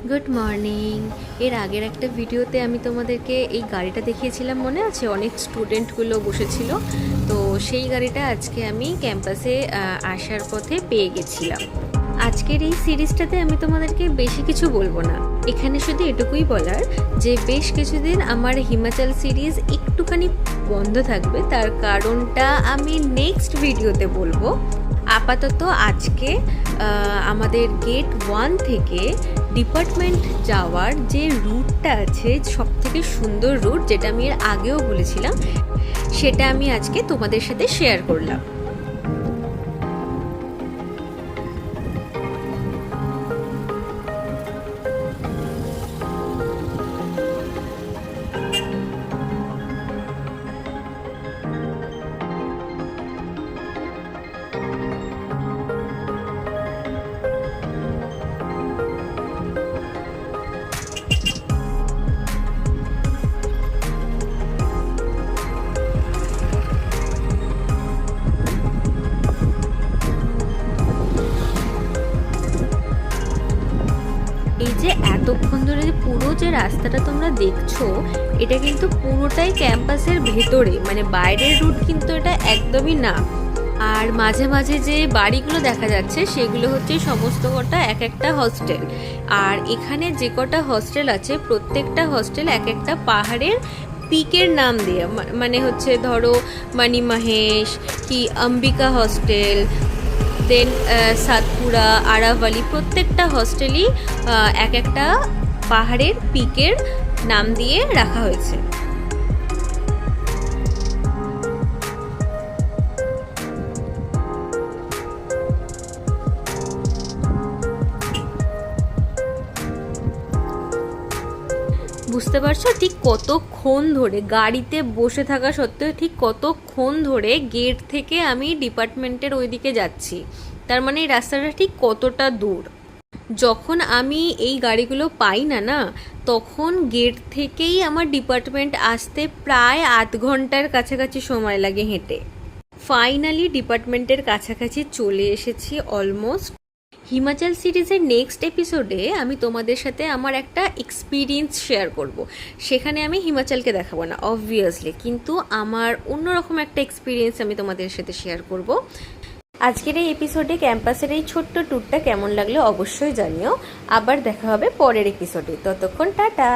Good morning. এর আগের একটা ভিডিওতে আমি তোমাদেরকে এই গাড়িটা দেখিয়েছিলাম, মনে আছে? অনেক স্টুডেন্টগুলো বসেছিল। তো সেই গাড়িটা আজকে আমি ক্যাম্পাসে আসার পথে পেয়ে গেছিলাম। আজকের এই সিরিজটাতে আমি তোমাদেরকে বেশি কিছু বলবো না, এখানে শুধু এটুকুই বলার যে বেশ কিছুদিন আমার হিমাচল সিরিজ একটুখানি বন্ধ থাকবে, তার কারণটা আমি নেক্সট ভিডিওতে বলবো। আপাতত আজকে আমাদের গেট 1 থেকে ডিপার্টমেন্ট যাওয়ার যে রুটটা আছে, সবথেকে সুন্দর রুট, যেটা আমি এর আগেও বলেছিলাম, সেটা আমি আজকে তোমাদের সাথে শেয়ার করলাম। এই যে এতক্ষণ ধরে যে পুরো যে রাস্তাটা তোমরা দেখছো, এটা কিন্তু পুরোটাই ক্যাম্পাসের ভেতরে, মানে বাইরের রুট কিন্তু এটা একদমই না। আর মাঝে মাঝে যে বাড়িগুলো দেখা যাচ্ছে সেগুলো হচ্ছে সমস্ত কটা এক একটা হস্টেল। আর এখানে যে কটা হস্টেল আছে, প্রত্যেকটা হস্টেল এক একটা পাহাড়ের পিকের নাম দিয়ে, মানে হচ্ছে ধরো মানিমাহেশ কি অম্বিকা হস্টেল, দেন সাতপুরা, আরাভালি, প্রত্যেকটা হস্টেলই এক একটা পাহাড়ের পিকের নাম দিয়ে রাখা হয়েছে। বুঝতে পারছো ঠিক কতক্ষণ ধরে গাড়িতে বসে থাকা সত্ত্বেও ঠিক কতক্ষণ ধরে গেট থেকে আমি ডিপার্টমেন্টের ওইদিকে যাচ্ছি, তার মানে এই রাস্তাটা ঠিক কতটা দূর। যখন আমি এই গাড়িগুলো পাই না না, তখন গেট থেকেই আমার ডিপার্টমেন্ট আসতে প্রায় আধ ঘন্টার কাছাকাছি সময় লাগে হেঁটে। ফাইনালি ডিপার্টমেন্টের কাছাকাছি চলে এসেছি অলমোস্ট। হিমাচল সিরিজের নেক্সট এপিসোডে আমি তোমাদের সাথে আমার একটা এক্সপিরিয়েন্স শেয়ার করব। সেখানে আমি হিমাচলকে দেখাবো না অবভিয়াসলি, কিন্তু আমার অন্যরকম একটা এক্সপিরিয়েন্স আমি তোমাদের সাথে শেয়ার করব। আজকের এই এপিসোডে ক্যাম্পাসের এই ছোট্ট ট্যুরটা কেমন লাগলো অবশ্যই জানিও। আবার দেখা হবে পরের এপিসোডে, ততক্ষণ টাটা।